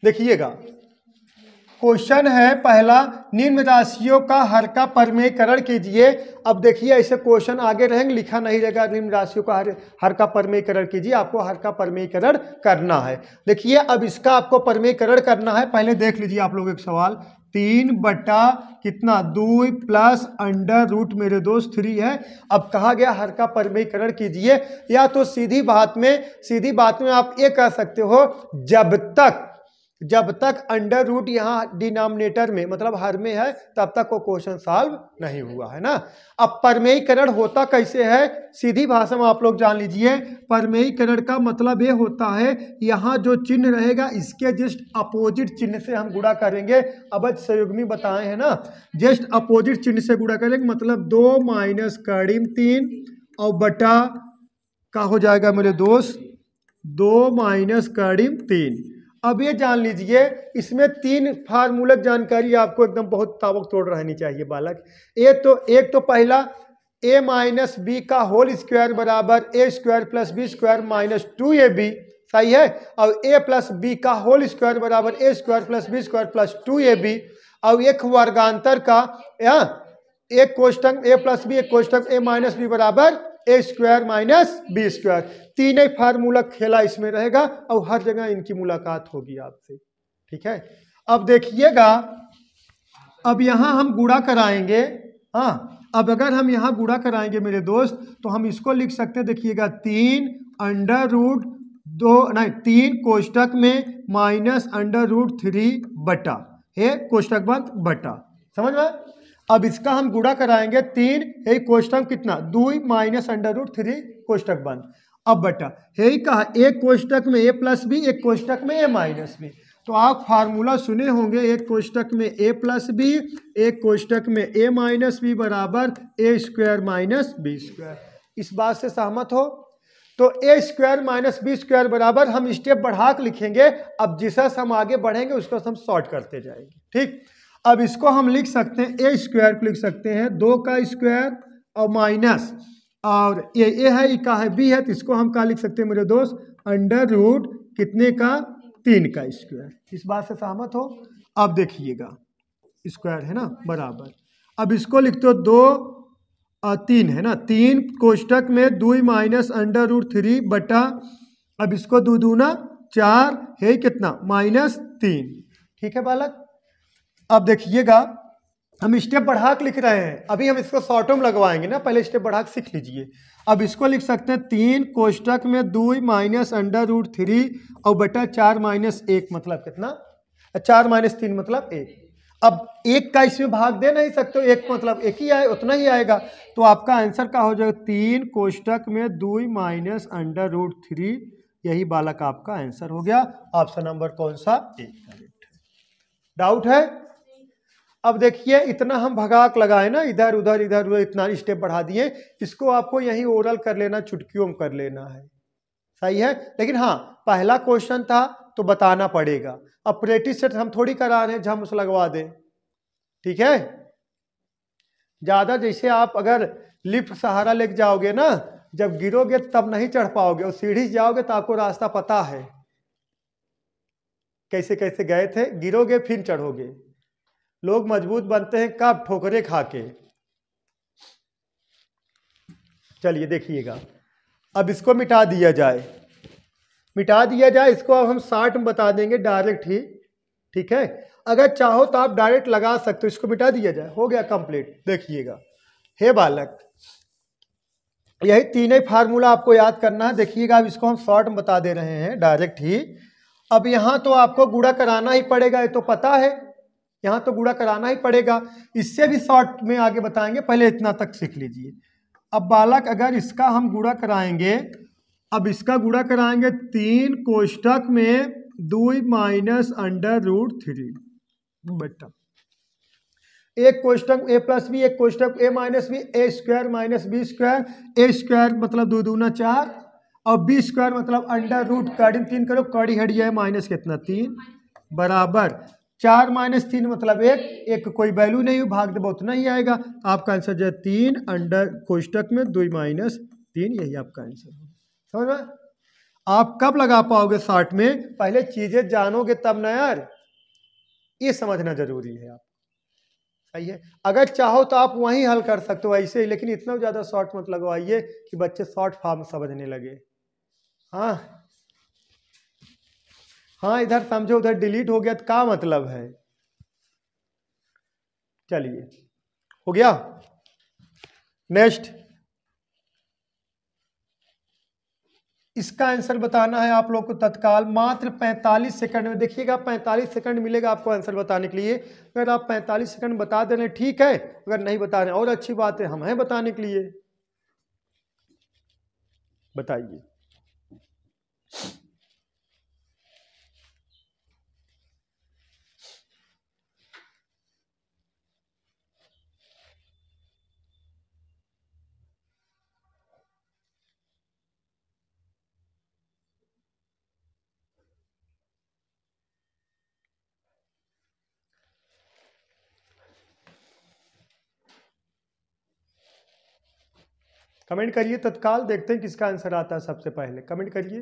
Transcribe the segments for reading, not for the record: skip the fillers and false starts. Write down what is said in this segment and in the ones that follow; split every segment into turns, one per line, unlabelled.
देखिएगा, क्वेश्चन है पहला, निम्न राशियों का हर का परमेयकरण कीजिए। अब देखिए ऐसे क्वेश्चन आगे रहेंगे, लिखा नहीं रहेगा निम्न राशियों का हर का परमेयकरण कीजिए, आपको हर का परमेयकरण करना है। देखिए अब इसका आपको परमेयकरण करना है, पहले देख लीजिए आप लोग एक सवाल, 3 बटा कितना 2 प्लस अंडर रूट मेरे दोस्त 3 है। अब कहा गया हर का परमेयकरण कीजिए, या तो सीधी बात में आप ये कह सकते हो, जब तक अंडर रूट यहाँ डिनोमिनेटर में मतलब हर में है तब तक वो क्वेश्चन सॉल्व नहीं हुआ है ना। अब परमेयकरण होता कैसे है, सीधी भाषा में आप लोग जान लीजिए, परमेयकरण का मतलब ये होता है यहाँ जो चिन्ह रहेगा इसके जस्ट अपोजिट चिन्ह से हम गुणा करेंगे। अब संयुग्मी बताए हैं ना, जस्ट अपोजिट चिन्ह से गुणा करेंगे, मतलब 2 माइनस करीम 3 और बटा का हो जाएगा मेरे दोस्त 2 माइनस करीम 3। अब ये जान लीजिए इसमें 3 फार्मूलक जानकारी आपको एकदम बहुत ताबड़तोड़ रहनी चाहिए बालक। एक तो पहला a माइनस बी का होल स्क्वायर बराबर a square plus B square minus 2ab, सही है। और a प्लस बी का होल स्क्वायर बराबर a square plus B square plus 2ab। और एक वर्गांतर का एक कोष्टक a प्लस बी, एक कोष्टक a माइनस बी बराबर ए स्क्वायर माइनस बी स्क्वायर। तीन ही फार्मूला खेला इसमें रहेगा और हर जगह इनकी मुलाकात होगी आपसे, ठीक है। अब देखिएगा, अब यहां हम गुणा कराएंगे। हाँ, अब अगर हम यहां गुणा कराएंगे मेरे दोस्त तो हम इसको लिख सकते हैं, देखिएगा 3 अंडर रूट 2 नहीं 3 कोष्टक में माइनस अंडर रूट 3 बटा है कोष्टक बंद बटा, समझ में। अब इसका हम गुणा कराएंगे 3 है कोष्टक कितना 2 माइनस अंडर रूट 3 कोष्टक बंद, अब बटा है कहा एक कोष्टक में a प्लस बी, एक कोष्टक में a माइनस बी। तो आप फार्मूला सुने होंगे, एक कोष्टक में a प्लस बी, एक कोष्टक में a माइनस बी बराबर a square minus B square. इस बात से सहमत हो? तो a square minus B square बराबर हम स्टेप बढ़ा के लिखेंगे। अब जिसे हम आगे बढ़ेंगे उसको हम शॉर्ट करते जाएंगे, ठीक। अब इसको हम लिख सकते हैं a स्क्वायर को लिख सकते हैं 2 का स्क्वायर और माइनस, और ये है का है b है, तो इसको हम क्या लिख सकते हैं मेरे दोस्त अंडर रूट कितने का 3 का स्क्वायर। इस बात से सहमत हो? अब देखिएगा स्क्वायर है ना बराबर, अब इसको लिखते हो 2 और 3 है ना, 3 कोष्टक में 2 माइनस अंडर रूट 3 बटा, अब इसको 2 दूना 4 है कितना माइनस 3, ठीक है बालक। अब देखिएगा हम स्टेप बढ़ा के लिख रहे हैं, अभी हम इसको शॉर्ट में लगवाएंगे ना, पहले स्टेप बढ़ा के सीख लीजिए। अब इसको लिख सकते हैं 3 कोष्टक में 2 माइनस अंडर रूट 3 और बटा 4 माइनस 1 मतलब कितना 4 माइनस 3 मतलब 1। अब 1 का इसमें भाग दे नहीं सकते, 1 मतलब 1 ही आए, उतना ही आएगा। तो आपका आंसर क्या हो जाएगा 3 कोष्टक में 2 माइनस अंडर रूट 3, यही बालक आपका आंसर हो गया। ऑप्शन नंबर कौन सा 1 करेक्ट है। डाउट है? अब देखिए इतना हम भगाक लगाए ना, इधर उधर इतना स्टेप बढ़ा दिए, इसको आपको यही ओरल कर लेना, चुटकियों में कर लेना है, सही है। लेकिन हाँ पहला क्वेश्चन था तो बताना पड़ेगा। अब प्रैक्टिस सेट हम थोड़ी करा रहे हैं झम से लगवा दें, ठीक है। ज्यादा जैसे आप अगर लिफ्ट सहारा लेके जाओगे ना, जब गिरोगे तब नहीं चढ़ पाओगे, और सीढ़ी से जाओगे तो आपको रास्ता पता है कैसे कैसे गए थे, गिरोगे फिर चढ़ोगे। लोग मजबूत बनते हैं कब? ठोकरे खा के। चलिए देखिएगा, अब इसको मिटा दिया जाए, इसको अब हम 60 में बता देंगे डायरेक्ट ही, ठीक है। अगर चाहो तो आप डायरेक्ट लगा सकते हो, इसको मिटा दिया जाए, हो गया कंप्लीट। देखिएगा हे बालक, यही तीनों फार्मूला आपको याद करना है। देखिएगा अब इसको हम शॉर्ट में बता दे रहे हैं डायरेक्ट ही। अब यहाँ तो आपको गुणा कराना ही पड़ेगा, ये तो पता है, यहाँ तो गुणा कराना ही पड़ेगा। इससे भी शॉर्ट में आगे बताएंगे, पहले इतना तक सीख लीजिए। अब बालक अगर इसका हम गुणा कराएंगे, अब इसका गुणा कराएंगे 3 कोष्टक में 2 माइनस अंडर रूट 3 बटा एक कोष्टक a प्लस बी, एक कोष्टक a minus B, A square minus B square, A square मतलब 2 दूना 4 और बी स्क्वायर मतलब अंडर रूट कड़ी 3 करो, कड़ी हट जाए माइनस कितना 3 बराबर 4 माइनस 3 मतलब 1 कोई वैल्यू नहीं, भाग दे बहुत नहीं आएगा। तो आपका आंसर जो है 3 अंडर कोष्टक में 2 माइनस 3, यही आपका आंसर है, समझ में। आप कब लगा पाओगे शॉर्ट में, पहले चीजें जानोगे तब ना यार, ये समझना जरूरी है आप। सही है, अगर चाहो तो आप वहीं हल कर सकते हो ऐसे ही, लेकिन इतना ज्यादा शॉर्ट मत लगवाइए कि बच्चे शॉर्ट फॉर्म समझने लगे। हाँ हाँ, इधर समझो उधर डिलीट हो गया तो क्या मतलब है। चलिए हो गया। नेक्स्ट, इसका आंसर बताना है आप लोग को तत्काल, मात्र 45 सेकंड में। देखिएगा 45 सेकंड मिलेगा आपको आंसर बताने के लिए। अगर आप 45 सेकंड बता दे रहे ठीक है, अगर नहीं बता रहे और अच्छी बात है, हम हैं बताने के लिए। बताइए। कमेंट करिए तत्काल, देखते हैं किसका आंसर आता है सबसे पहले, कमेंट करिए।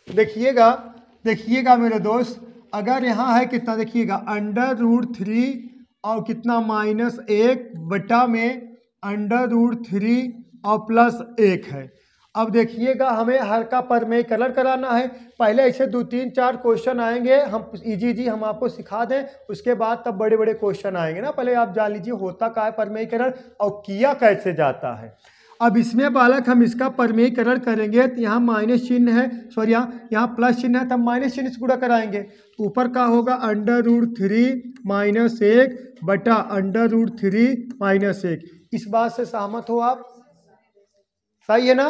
देखिएगा देखिएगा मेरे दोस्त, अगर यहाँ है कितना, देखिएगा √3 और कितना -1 बटा में √3 और +1 है। अब देखिएगा हमें हर का परमेय कलर कराना है। पहले ऐसे 2 3 4 क्वेश्चन आएंगे, हम इजी हम आपको सिखा दें, उसके बाद तब बड़े बड़े क्वेश्चन आएंगे ना। पहले आप जान लीजिए होता क्या है परमेय कलर और किया कैसे जाता है। अब इसमें बालक हम इसका परमेयीकरण करेंगे तो यहाँ माइनस चिन्ह है, सॉरी यहाँ प्लस चिन्ह है, तब माइनस चिन्ह से गुणा कराएंगे। ऊपर का होगा √3 - 1 बटा √3 - 1। इस बात से सहमत हो आप? सही है ना।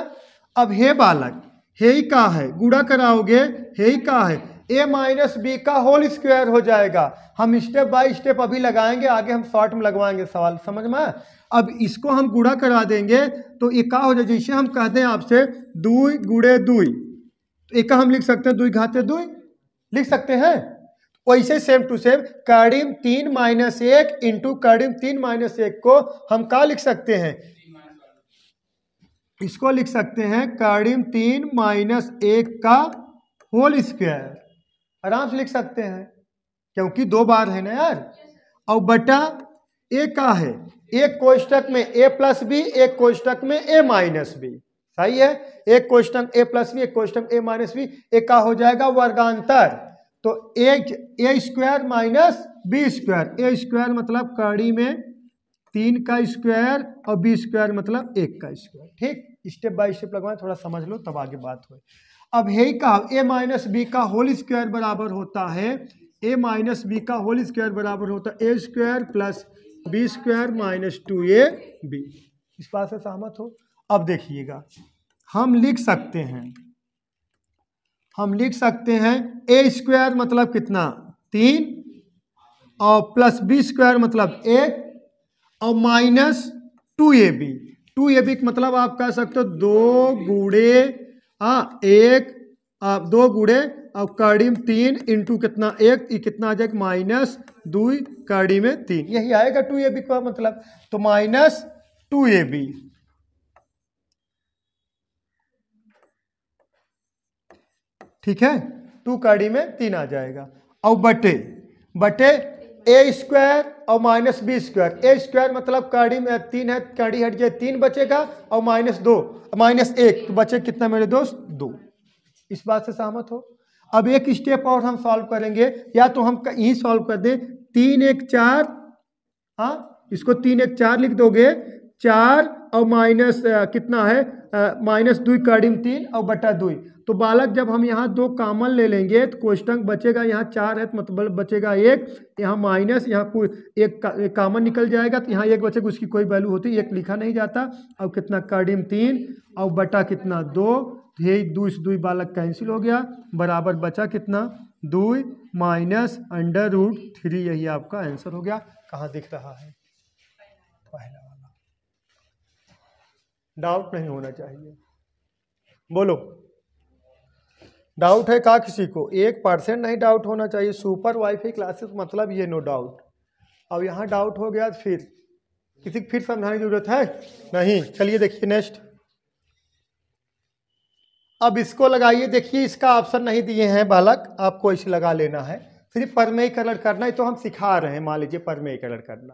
अब हे बालक, हे ही का है, गुणा कराओगे, हे ही का है, a - b का होल स्क्वायर हो जाएगा। हम स्टेप बाय स्टेप अभी लगाएंगे, आगे हम शॉर्ट में लगवाएंगे सवाल, समझ में। अब इसको हम गुणा करा देंगे तो ये क्या हो जाए, जैसे हम कहते हैं आपसे 2 × 2, तो एक हम लिख सकते हैं 2 घाते 2 लिख सकते हैं। वैसे सेम टू सेम करीब 3 - 1 इंटू करीब 3 - 1 को हम क्या लिख सकते हैं, इसको लिख सकते हैं करीब 3 - 1 का होल स्क्वायर, आराम से लिख सकते हैं क्योंकि 2 बार है ना यार। और बटा ए का है, एक कोष्टक में a + b, एक कोष्टक में a - b। सही है, एक कोष्टक a + b, एक कोष्टक a - b, एक का हो जाएगा वर्गांतर। तो एक a² - b², a² मतलब कड़ी में 3 का स्क्वायर और b² मतलब 1 का स्क्वायर। ठीक, स्टेप बाय स्टेप लगवाएं, थोड़ा समझ लो तब आगे बात हो। अब है का a - b का होल स्क्वायर बराबर होता है, a - b का होल स्क्वायर बराबर होता है a² + b² - 2ab। इस बात से सहमत हो? अब देखिएगा हम लिख सकते हैं a² मतलब कितना 3 और + b² मतलब 1 और -2ab। 2ab मतलब आप कह सकते हो 2 गुणे 1, 2 गुणे और कड़ी 3 इंटू कितना 1, ये कितना आ जाएगा -2 कड़ी में 3, यही आएगा 2ab का मतलब। तो -2ab, ठीक है, 2 कड़ी में 3 आ जाएगा। और बटे a² और -b², a² मतलब कड़ी में 3 है, कड़ी हट जाए 3 बचेगा और -2 -1 तो बचे कितना मेरे दोस्त 2। इस बात से सहमत हो? अब एक स्टेप और हम सॉल्व करेंगे, या तो हम यही सॉल्व कर दें 3 1 4, हाँ इसको 3 1 4 लिख दोगे, 4 और माइनस कितना है -2 कड़ी में 3 और बटा 2। तो बालक जब हम यहाँ 2 कॉमन ले लेंगे तो कोष्टक बचेगा, यहाँ 4 है तो मतलब बचेगा 1, यहाँ माइनस, यहाँ एक कॉमन निकल जाएगा तो यहाँ 1 बचेगा, उसकी कोई वैल्यू होती, 1 लिखा नहीं जाता। और कितना कड़ी में 3 और बटा कितना 2, यही 2 से 2 बालक कैंसिल हो गया, बराबर बचा कितना 2 - √3, यही आपका आंसर हो गया। कहाँ दिख रहा है? पहला वाला डाउट नहीं होना चाहिए। बोलो, डाउट है का किसी को? 1% नहीं डाउट होना चाहिए। सुपर वाईफाई क्लासेस मतलब ये नो डाउट। अब यहाँ डाउट हो गया, फिर किसी को फिर समझाने की जरूरत है नहीं। चलिए देखिए नेक्स्ट। अब इसको लगाइए, देखिए इसका ऑप्शन नहीं दिए हैं बालक, आपको इसे लगा लेना है। सिर्फ परमेय कलर करना है, तो हम सिखा रहे हैं, मान लीजिए परमेय कलर करना।